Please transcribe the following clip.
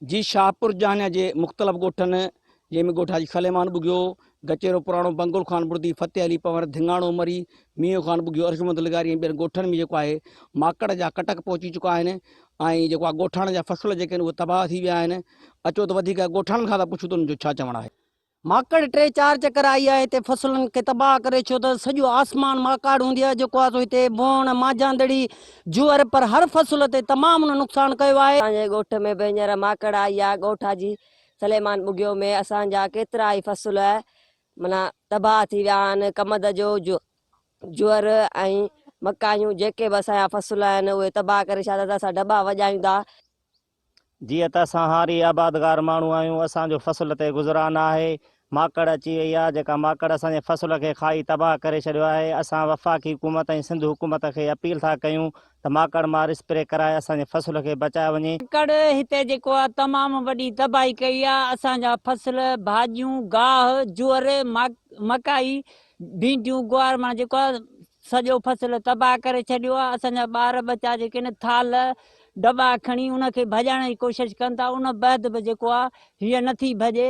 जी शाहपुर जानिया जे मुख़्तलिफ़ ॻोठनि जंहिंमें ॻोठ हाजी खलेमान बुगियो, गचेरो पुराणो, बंगुल ख़ान बुर्दी, फतेह अली पंवर, धिंगाणो मरी, मीओ ख़ान बुगियो, अर्जुमंद लिगारी ऐं ॿियनि ॻोठनि में जेको आहे माकड़ जा कटक पहुची चुका आहिनि ऐं जेको आहे ॻोठाण जा फ़सुल जेके आहिनि उहे तबाह थी विया आहिनि। अचो त वधीक ॻोठाणनि खां था पुछूं त उन्हनि जो छा चवणु आहे। माकड़ 3-4 चक्कर आई आहे हिते फसलुनि खे तबाह करे, छो त सॼो आसमान माकाड़ हूंदी आहे जेको आहे सो हिते बोण मांझांदड़ी जुअर पर हर फसल ते तमामु नुक़सानु कयो आहे। असांजे ॻोठ में बि हींअर माकड़ आई आहे। ॻोठ हाजी सलेमान बुगियो में असांजा केतिरा ई फसल माना तबाह थी विया आहिनि। कमद जो जुअर ऐं मकायूं जेके बि असांजा फसल आहिनि उहे तबाह करे छॾिया था। असां दॿा वॼायूं था। जी त असां हारी आबादगार माण्हू आहियूं, असांजो फसल ते गुज़रान आहे। माकड़ अची वई आहे, जेका माकड़ असांजे फसल खे खाई तबाह करे छॾियो आहे। असां वफ़ाक़ी हुकूमत ऐं सिंध हुकूमत खे अपील था कयूं त माकड़ मार स्प्रे कराए असांजे फसल खे बचाए वञे। माकड़ हिते जेको आहे तमामु वॾी तबाही कई आहे। असांजा फसल, भाॼियूं, गाह, जुअर, मकाई, भींडियूं, गुआर मां जेको आहे सॼो फसल तबाह करे छॾियो आहे। असांजा ॿार बच्चा जेके आहिनि थाल दॿा खणी उनखे भॼाइण जी कोशिशि कनि था, उन बैदि बि जेको आहे हीअ नथी भॼे।